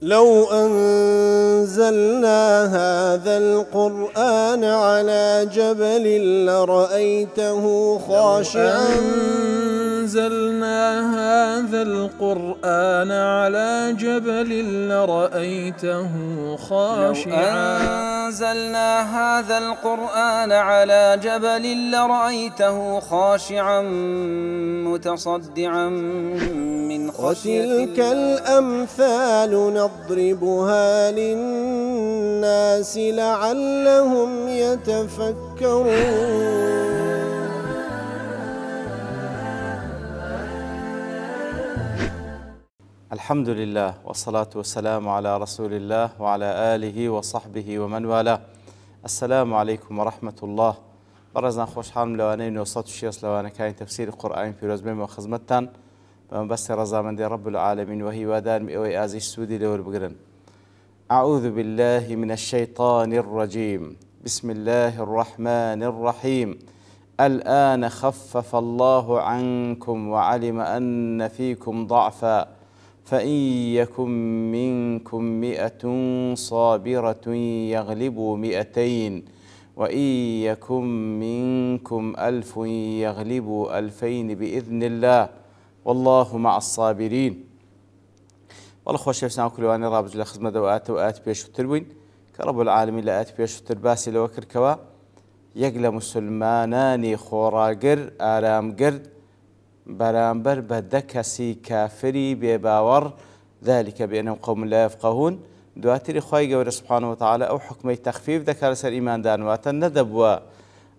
لو أنزلنا هذا القرآن على جبل لرأيته خاشعا أنزلنا هذا القرآن على جبل لرأيته خاشعا لو أنزلنا هذا القرآن على جبل لرأيته خاشعا متصدعا من خشية الله. وتلك الأمثال نضربها للناس لعلهم يتفكرون. الحمد لله والصلاة والسلام على رسول الله وعلى آله وصحبه ومن والاه. السلام عليكم ورحمة الله. برزنا خوش حالم لوانين وصوت الشيخ لوانا كاين تفسير القرآن في رزمين وخزمتان بس رزامن دي رب العالمين وهي ودان بأوي آزي السودي لور بقرن. أعوذ بالله من الشيطان الرجيم. بسم الله الرحمن الرحيم. الآن خفف الله عنكم وعلم أن فيكم ضعفا فإن يكن منكم 100 صابرة يغلبوا 200 وإن يكن منكم 1000 يغلبوا 2000 بإذن الله والله مع الصابرين. والله خوش يفسنا كل واني رابط لخدمة دوات وآت بيش وتروين كرب العالمين لآت بيش وترباسي لوكر كوا يقل مسلماناني خوراقر آرام قرد برامبر بدكسي كافري بباور ذلك بأنهم قوم لا يفقهون. دواتري خواهي قول سبحانه وتعالى أو حكمي تخفيف ذكر سر إيمان دانواتا ندبوا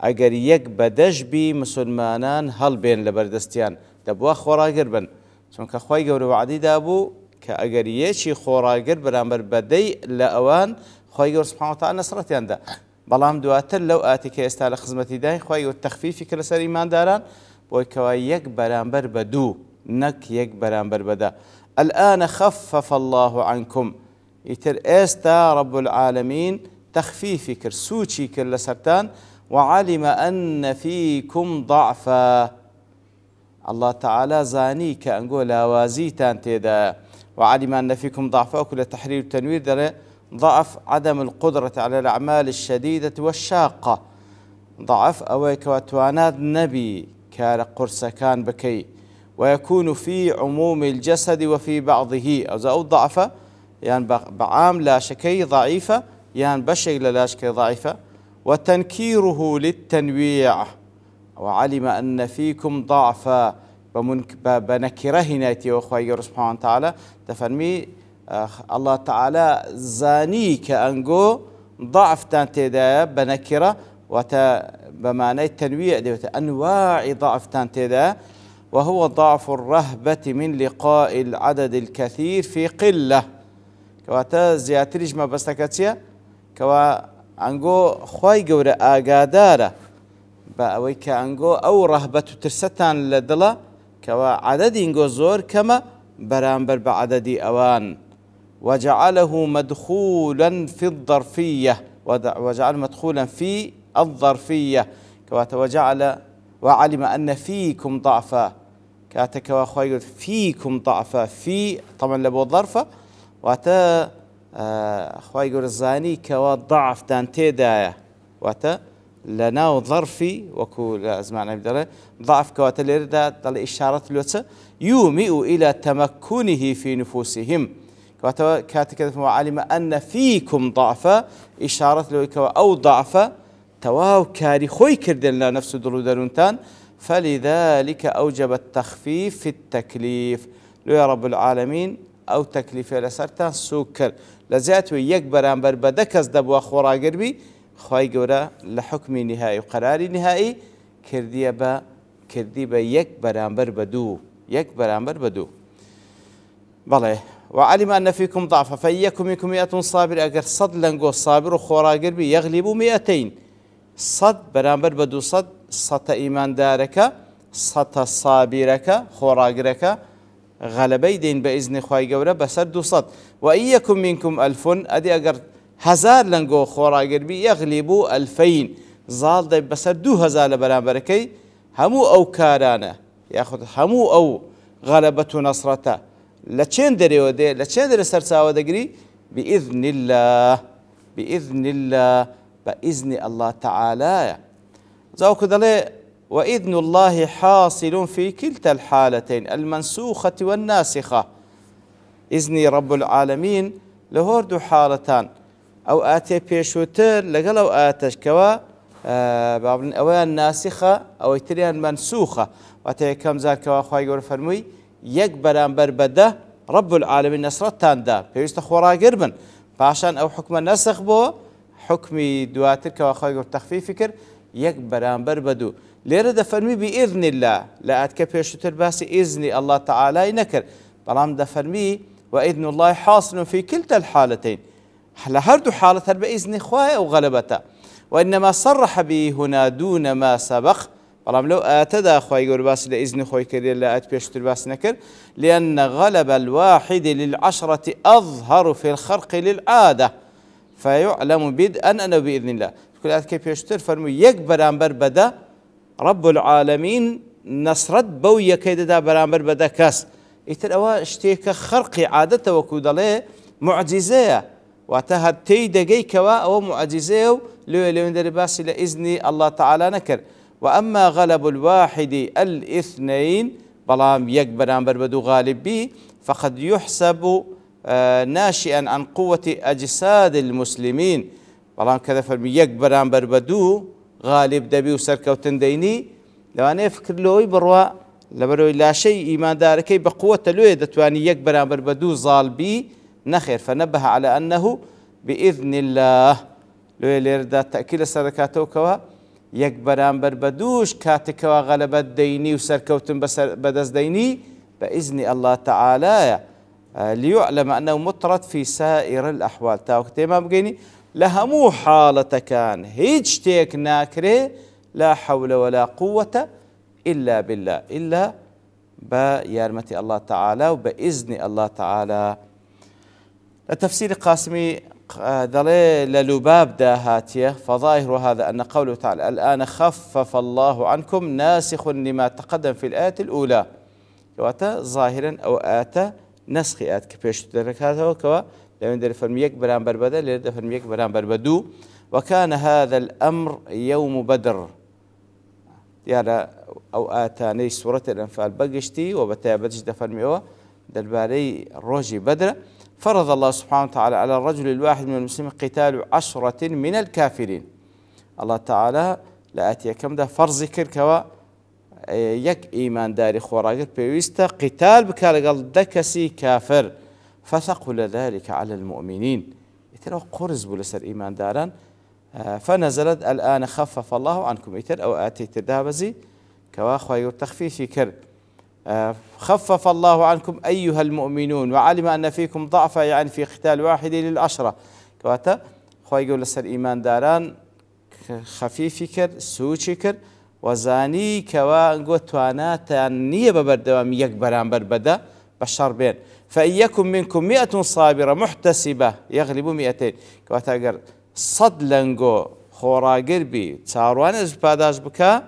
أجر يك بدجبي مسلمانان هل بين لبردستيان دبوا خوراقر بن چونك خواهي قول وعدي دابو كأجر يشي خوراقر برامبر بدي لأوان خواهي قول سبحانه وتعالى نصرتيان دا بلام دواتر لو آتي استعلى خزمتي داي خواهي قول تخفيفي كل سر إيمان داران بويكوا يك برامبر بدو نك يك برامبر بدا. الآن خفف الله عنكم يتر استا رب العالمين تخفيفي كر سوچي كر لسرتان وعلم أن فيكم ضعفا الله تعالى زاني كأنقول وازيتان تيدا وعلم أن فيكم ضعفا كل تحرير التنوير در ضعف عدم القدرة على الأعمال الشديدة والشاقة ضعف أويك وتواناد نبي كار قرسكان بكي ويكون في عموم الجسد وفي بعضه أو ضعفة يعني بعام لا شكي ضعيفة يعني بشي لا شكي ضعيفة وتنكيره للتنويع وعلم أن فيكم ضعفا بنكره ناتي وخوي سبحانه وتعالى تفرمي الله تعالى زانيك أنجو ضعف تانتي بنكره بمعنى التنويع أنواع ضعف تانتي وهو ضعف الرهبة من لقاء العدد الكثير في قلة كواتا زياتريج ما بستكتيا كوا أنجو خواي جورا آجادارة بأويك أنجو أو رهبة ترستان لدلا كوا عدد إنجو زور كما برامبر بعدد أوان وجعله مدخولا في الظرفية وجعل مدخولا في الظرفية كواتا وجعل وعلم أن فيكم ضعفا كاتك وخوي فيكم ضعفا في طبعا لبو ظرفة واتا خوي يقول الزاني كوا ضعف دانتي دايا واتا لنا ظرفي وكو لازمعنا بدره ضعف كواتا ليردا ضل إشارة لوتس يومئ إلى تمكنه في نفوسهم كواتا كاتك وعلم أن فيكم ضعفا إشارة لو كوا أو ضعفا تواو كاري خوي كردن لا نفس درو درونتان فلذلك أوجب التخفيف في التكليف لو يا رب العالمين أو تكليف لسرتان سوكر لزيات ويك برامبر بدكز دبوا خورا قربي خواي قورا لحكم نهائي وقرار نهائي كردي با يك برامبر بدو بله وعلم أن فيكم ضعفا فإيكم منكم 100 صابر أجر صد لنقو صابر وخورا قربي يغلبوا 200 صد برامبر بدو صد إيمان دارك صد صابرك خوراقرك غلبي دين بإذن خواهي قورة بسر دو صد وإن يكن منكم 1000 أدي أقر 1000 لنقو خوراقربي يغلبوا 2000 زال دي بسر 2000 برامبركي همو أو كارانا ياخذ همو أو غلبة نصرته لە چێن دەرێەوە دێ لە چێن دەرە سەرچاوە دەگری بإذن الله بإذن الله بإذن الله تعالى زاوك دلي وإذن الله حاصل في كلتا الحالتين المنسوخة والناسخة إذن رب العالمين لهوردو حالتان أو آتي بيشوتر لقل أو آتش كوا بابن أوان ناسخة أو يتريان منسوخة واتي كم زار كوا خواهي قول فرموي يك برانبر بده رب العالمين نصرتان دا بيوست خورا قربن باشان أو حكم نسخ بو حكمي دواتر كوا خواهي قول تخفيف فكر يك برانبر بدو ليرة دفرمي بإذن الله لا أتك بيشوتر باسي إذن الله تعالى ينكر بلام دفرمي وإذن الله حاصل في كلتا الحالتين لهردو حالة بإذن خواهي أو غلبته وإنما صرح به هنا دون ما سبق بلام لو آتدا خواهي قول باسي لإذن خواهي كرير لا أت بيشوتر باسي نكر لأن غلب الواحد للعشرة أظهر في الخرق للعادة فيعلم بدءا أنه بإذن الله كل آت كيف يشتر فرمو يك برانبر بدا رب العالمين نصرت بو يكيد دا برانبر بدا كاس يتر أوا اشتيك خرق عادته وكودالي معجزية واتها تيدقي كوا أو معجزية لو يندر باسي لإذن الله تعالى نكر وأما غلب الواحد الاثنين بلام يك برانبر بدو غالب بي فقد يحسب ناشئا عن قوة أجساد المسلمين بلام كذا فرمي يك برانبر بدو غالب دبي وسركوتن ديني لو أنا أفكر لوي بروا لبروي لا شيء إيمان داركي بقوة لوي دتواني يك برانبر بدو ظال بي نخير فنبه على أنه بإذن الله لوي ليردا تأكيد سركاتو كوا يك برانبر بدوش كاتكوا غلبت ديني وسركوتن بدز ديني بإذن الله تعالى ليعلم أنه مطرد في سائر الأحوال تاوكتي ما بقيني لهمو حالة كان هيج تيك ناكري لا حول ولا قوة إلا بالله إلا بيارمة الله تعالى وبإذن الله تعالى التفسير قاسمي دلي للباب دا هاتيه فظاهر هذا أن قوله تعالى الآن خفف الله عنكم ناسخ لما تقدم في الآية الأولى كواتا ظاهرا أو آتا نسخ آت كبيش تدرك هذا وكوا لو ندير فرميك برانبر بدا ليرد فرميك برانبر بدو وكان هذا الأمر يوم بدر يارا أو آتاني سورة الأنفال بقشتي وبتا بدش دفرميوه دلباري روجي بدر فرض الله سبحانه وتعالى على الرجل الواحد من المسلمين قتال 10 من الكافرين الله تعالى لآتي كم ده فرض ذكر كوا يك إيمان داري خوراقت بيويستا قتال بكالقل دكسي كافر فثقل ذلك على المؤمنين يتر قرز بلسر إيمان داران فنزلت الآن خفف الله عنكم يتر أو آتي تدابزي كوا خير تخفيف كر خفف الله عنكم أيها المؤمنون وعلم أن فيكم ضعفا يعني في قتال واحد للعشرة كواتا خير لسر إيمان داران خفيف كر سوچي كر وزاني كوا قوتوانا تانية ببردوام يك برانبر بدا بشار بين فإن يكن منكم 100 صابرة محتسبة يغلبوا 200 كواتا قر صد لنقو خورا قربي تاروان از باداش بكا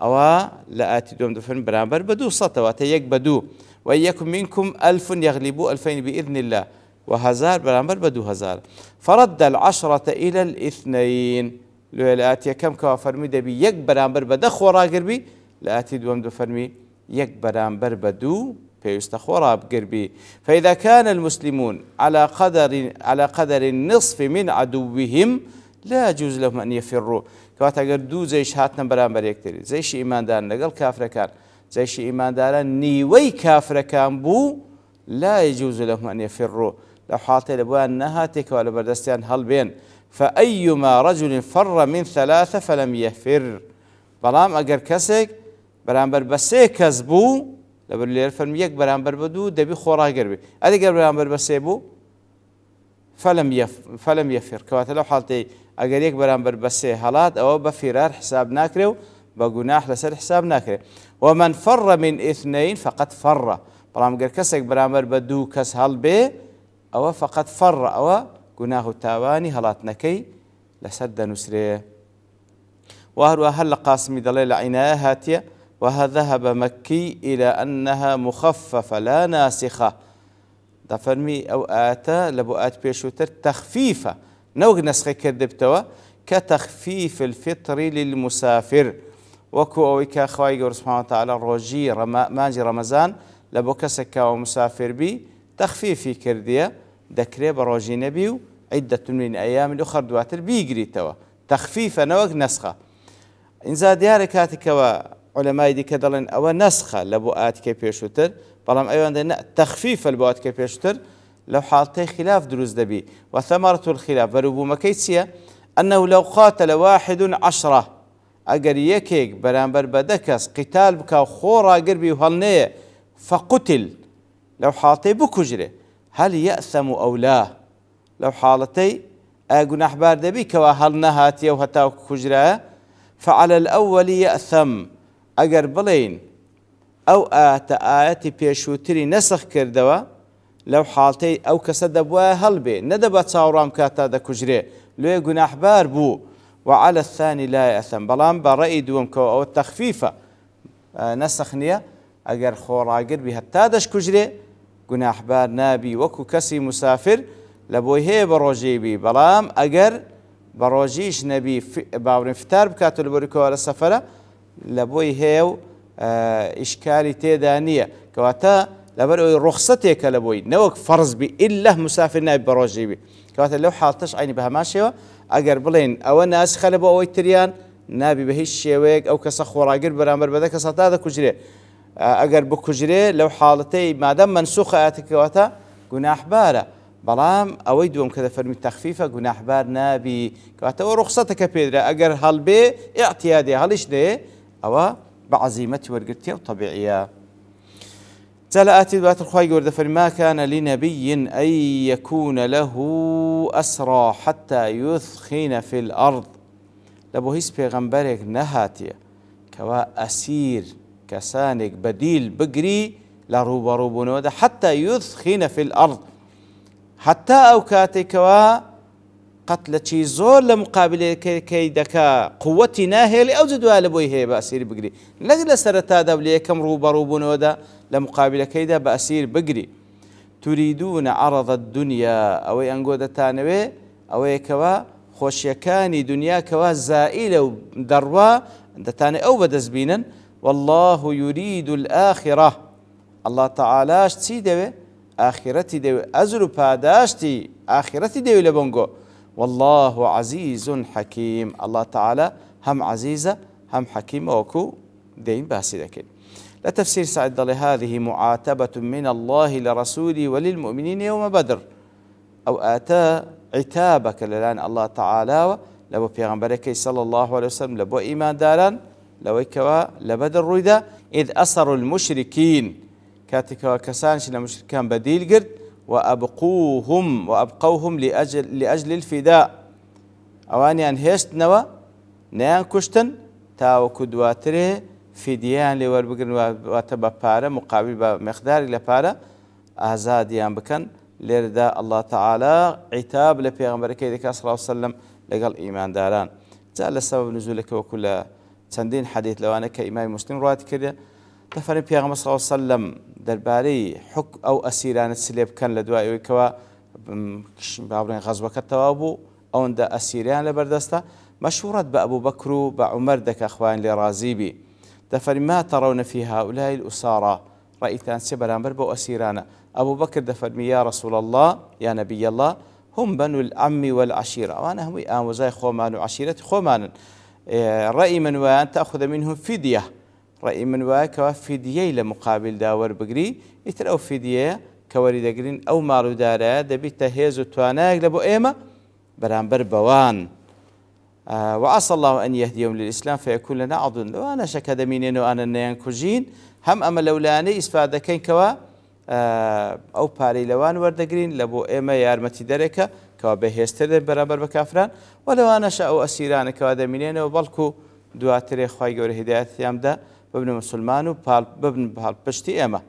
أو لآتي دوم دفن برانبر بدو صدواتا يك بدو وإن يكن منكم 1000 يغلبوا 2000 بإذن الله وهزار برانبر بدو هزار فرد 10 إلى 2 لو لآتي كم كوا فرمي دبي يك برانبر بدا خورا قربي لآتي دوم دفرمي يك برانبر بدو بيستخورا بقربي فإذا كان المسلمون على قدر النصف من عدوهم لا يجوز لهم أن يفروا كواتا قردو زيش هاتنا برانبر يكتري زيش إيمان دار نقل كافر كان زيش إيمان دار نيوي كافر كان بو لا يجوز لهم أن يفروا لو حالتي لبوان نهاتك ولا بردستيان هالبين فأيما رجل فر من 3 فلم يفر بلام أقر كسك برانبر بسي كذبو لبر لير فرم يك برانبر بدو دبي خورا قربي أدي قرب برانبر بسي بو فلم يفر كواتا لو حالتي أقر يك برانبر بسي حالات أو بفرار حساب ناكريو بقناح لسر حساب ناكري ومن فر من 2 فقد فر بلام أقر كسك برانبر بدو كس هل بي أو فقد فر أو قناه التاواني هلات نكي لسد نسريه وهو هل قاسم دليل عناية هاتية وذهب مكي إلى أنها مخففة لا ناسخة دەفەرمی ئەو ئاەتە لە بۆ ئاەت پێشووتر تەخفیفە نەوەک نەسخی کردبتەوە کە تەخفیف الفطر للمسافر وەکو ئەوەی کە خوای گەورە سوبحانەهو وتەعالا ڕۆژی مانجی ڕەمەزان لە بۆ کەسێک کەوا مسافر بی تەخفیفی کردیە دەکرێت بە ڕۆژی نەبی و عیدەة من ئەیام ئوخر دواتر بیگریتەوە تەخفیفە نەوەک نەسخە. ئینجا دیارە کاتێکەوە عولەمای دیکە دەڵێن ئەوە نەسخە لە بۆ ئاەتەکەی پێشووتر بەڵام ئەوان دەڵێن تەخفیفە لە بۆ ئاەتەکەی پێشووتر لەو حاڵەتەی خلاف دروست دەبی وثەمەرەة الخلاف بەرووبوومەکەی چییە؟ ئەنەهو لەو قاتەلە واحد عەشرە ئەگەر یەکێک بەرامبەر بە دە کەس قیتال بکا و خۆ ڕاگربی و هەڵنەیە فەقوتل لەو حاڵەتەی بکوژرێ هەل یەأثەم ئەو لا لەو حاڵەتەی ئایا گوناحبار دەبی کەوا هەڵ نەهاتیە و هەتاوکو کوژرایە فعلى الأول يأثم ئەگەر بڵێن ئەو ئاەتی پێشووتری نەسخ کردەوە لەو حاڵەتەی ئەو کەسە دەبوایە هەڵبێ نەدەبا چاوەڕام کاتا دەکوژرێ لێ گوناحبار بوو وعلى الثاني لا يأثم بەڵام بە ڕەئی دووەم کەەوە ئەوە تەخفیفە نەسخ نییە ئەگەر خۆڕاگربی هەتا دەشکوژرێ گوناحبار نابی وەکو کەسی مسافر لە بۆی هەیە بە ڕۆژێبی بەڵام ئەگەر بە ڕۆژیش نەبی باوڕێن فتار بکاتە لە بۆریکەوە لە سەفەرە لە بۆی هەیە و ئیشکالی تێدا نییە کەواتە لەبەر ئەوەی ڕوخسەتێکە لە بۆی نەوەک فەرز بی ئیلا مسافر نابی بە ڕۆژێبی کەواتە لەو حاڵەتەش عینی بە هەمان شێوە ئەگەر بڵێن ئەوە ناسخە لە بۆ ئەوەی تریان نابی بە هیچ شێوەیەک ئەو کەسە خۆڕاگر بەرامبەر بەدە کەسە تا دەکوژرێ ئەگەر بکوژرێ لەو حاڵەتەی مادەم منسوخە ئاەتەکەواتە گوناحبارە بەڵام ئەوەی دووەم کە دەفەرمی تەخفیفە گوناحبار نابی کەواتەوە ڕوخسەتەکە پێدرا ئەگەر هەڵبێ ئیعتیادێ هەڵیش دێ ئەوە بە عەزیمەتی وەرگرتیە و طەبیعیە. جا لە ئاەتی دواتر خوای گەورە دەفەرمی ما كان لنبي أن يكون له أسرى حتى يثخن في الأرض لە بۆ هیچ پێغەمبەرێک نەهاتیە کەوا ئەسیر کەسانێک بەدیل بگری لە ڕووبەڕووبوونەوەدا حتى يثخن في الأرض حتى ئەو کاتێکەوە قەت لە چی زۆر لە مقابلەکەی دەکا قووەتی ناهێڵی ئەو جدووە لە بۆی هەیە بە ئەسیر بگری لەگ لە سەرەتادا لە یەکەم ڕووبەڕووبوونەوەدا لە مقابلەکەیدا بە ئەسیر بگری تريدون عرض الدنيا ئەوەی ئەنگۆ دەتانەوێ ئەوەیەکەوە خۆشیەکانی دنیاکەوە زائیلە و دەڕوا دەتانێت ئەو بەدەست بینن والله يريد الآخرة الله تعالاش چی دەوێ ئاخرەتی دەوێ ئەزر و پاداشتی ئاخرەتی دەوێ لە بۆنگۆ والله عزيز حكيم الله تعالى هم عزيزة هم حكيم وكو دين باسی دەکەین لە تەفسیر سعید دەڵێ هذه معاتبة من الله لرسوله وللمؤمنين يوم بدر أو آتا عتابك للان الله تعالى لبو پیغمبركي صلى الله عليه وسلم لبو إيمان داران لويكوا لبدر رويدا إذ أسروا المشركين كاتكوا كسانش لمشركان بديل قرد وأبقوهم لأجل الفداء أواني أن هشت نوا نيان كشتن تاو كدواتره فديان لور بقرن واتبا بارا مقابل بمقدار لبارا أزاديان بكن لردا الله تعالى عتاب لبيغمبركي ذكر صلى الله عليه وسلم لقال إيمان داران جاء لسبب نزولك وكل چەندین حديث لو أنا كإمام مسلم روایت کرده دفن پیغمبر صلى الله عليه وسلم دربارەی حک ئەو ئەسیرانە سلێ بکەن لە دوای ئەوەیەوە باڵێن غەزوەکە تەواو بوو ئەوەندە ئەسیریان لەبەردەستە مەشورەت بە ئەبوو بەکر و بە عومەر دەکا خوایان لێ ڕازی بی دەفەرمی ما ترون في هؤلاء الأسارى ڕەئیتان چێ بەرامبەر بەو ئەسیرانە ئەبوو بەکر دەفەرمی يا رسول الله يا نبي الله هم بنو العم والعشيرة وأنا هەمووی ئامۆزای خۆمان و عشیرەتی خۆمانن رأي من وأن تأخذ منهم فدية رأي من وأن كفدية لمقابل داور بقري يتر أو فدية كوري دقرين أو مالو دارا دبي تهيز وتواناك لبو إيما برامبر بوان وعسى الله أن يهديهم للإسلام فيكون لنا عضن وأنا شكد منين وأنا نيان كوجين هم أما لولاني إسفادة كين كوا أو باري لوان وردقرين لبو إيما يارمتي دركة كوا بهيستر برابر بكافران ولو أنا شاء أسيران كوا دمينين وبالكو دواتري خواهي قوري هدايات يامدا بابن مسلمان وبابن بشتي إيما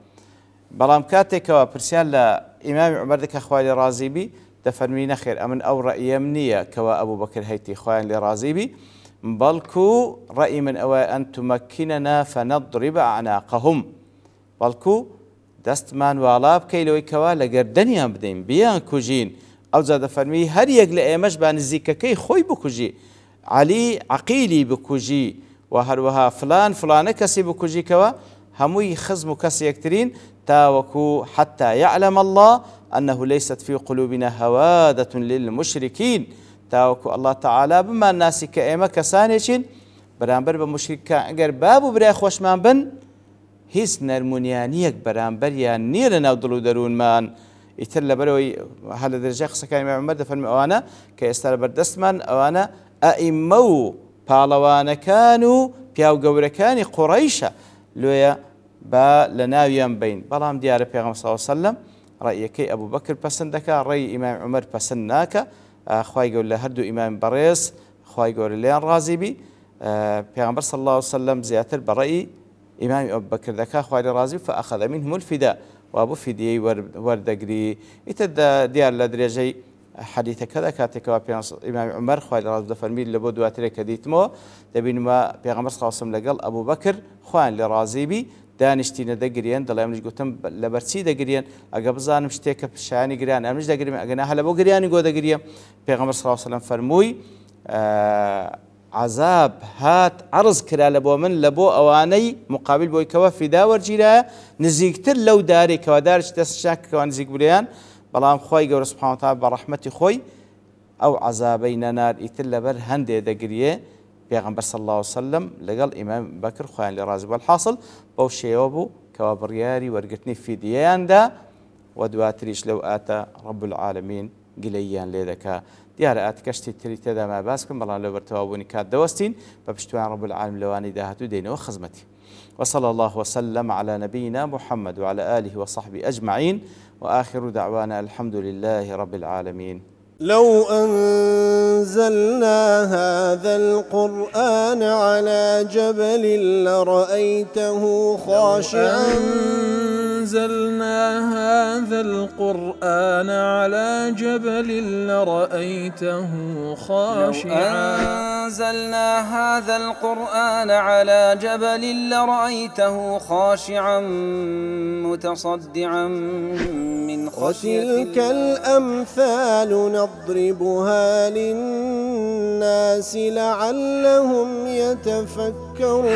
بلام كاتي كوا برسيان لإمام عمر دك أخوالي رازي بي دفرمينا خير أمن أو رأي منية كوا أبو بكر هيتي خوان لرازي بي بلكو رأي من أن تمكننا فنضرب أعناقهم بلكو دەستمان واڵا بکەی لەوەی کەوا لە گەردەنیان بدەین بیان کوژین ئەو جا دەفەرمی هەر یەک لە ئێمەش با نزیکەکەی خۆی بکوژی علی عەقیلی بکوژی و هەروەها فلانە کەسی بکوژیکەوە هەمووی خزم و کەس یەکترین تاوەکو حتى يعلم الله أنه ليست في قلوبنا هوادة للمشركين تاوەکو الله تعالى بمان ناسی کە ئێمە کەسانێکین بەرامبەر بە مشریکان ئەگەر باب و برای خۆشمان بن هیچ نەرمونیانیەک بەرامبەریان نییە لە ناو دڵ و دەروونمان ئیتر لەبەرەوەی هە لە دەرەجای قسەکانی عومەر دەفەرمی ئەوانە کە ئێستا لە بەردەستمان ئەوانە ئەئیمە و پاڵەوانەکان و پیاو گەورەکانی قوڕەیشە لێیە با لە ناویان بین بەڵام دیارە پێغەمبەر صلی الله علیه وسلم ڕأیەکەی ئەبوو بەکر پەسەند دەکا ڕێی ئیمام عومەر پەسەند ناکە خوای گەورە لە هەردوو ئیمام بەڕێز خوای گەورە لێیان ڕازی بی پێغەمبەر صلی الله علیه وسلم زیاتر بە ڕێی ئیمامی ئەبوو بەکر دەکا خوای لێ ڕازی فأخذ منهم الفداء وابو فدیەی وەردەگری ئیتر دیار لە درێژەی حەدیثەکەدا کاتێکەوە ئیمامی عومەر خوای لێ ڕازی دەفەرمی لە بۆ دواترێک کە دیتمەوە دەبینمە پێغەمبەر صلی الله علیه وسلم لەگەڵ ئەبوو بەکر خوایان لێ ڕازی بی دانیشتینە دەگرێن دەڵێ منیش گوتم لەبەرچی دەگرێن ئەگە بزانم شتێکە پیشانی گریان ئەمنیش دەگرم ئەگەنا هەلە بۆ گریانی گۆ دەگریم پێغەمبەر صلی الله علیه وسلم فەرمووی عذاب هات عرض کرا لە بۆ من لە بۆ ئەوانەی مقابل بۆی کەوە فیدا وەرگیرایە نزیکتر لەو دارێک کەوا دارێکی دەستشاکەوە نزیک بریان بەڵام خۆی گەورە سوبحانه وتعالى بە ڕەحمەتی خۆی ئەو عذابەی نەنار ئیتر لەبەر هەندێ دەگریێ پێغەمبەر صلی الله علیه وسلم لەگەڵ ئیمام بەکر خۆیان لێ ڕازی بوو الحاصل بەو شێوە بوو کەوا بڕیاری وەرگرتنی فیدیەیاندا و دواتریش لەو ئاتە رب العالمین گلەییان لێ دەکا دیارە ئاتکەشتی تری تێدا ما باس بکەم بەڵام لەبەرتەوابوونی کات دەوەستین بە پشتیوان رب العالمین لەوانەی داهاتوو دێنەوە خزمەتی وصلى الله وسلم على نبينا محمد وعلى آله وصحبه أجمعين وآخر دعوانا الحمد لله رب العالمين لو أنزلنا هذا القرآن على جبل لرأيته خاشعا أنزلنا هذا القرآن على جبل لرأيته خاشعا أنزلنا هذا القرآن على جبل لرأيته خاشعا متصدعا من خشية الله وتلك الأمثال نضربها للناس لعلهم يتفكرون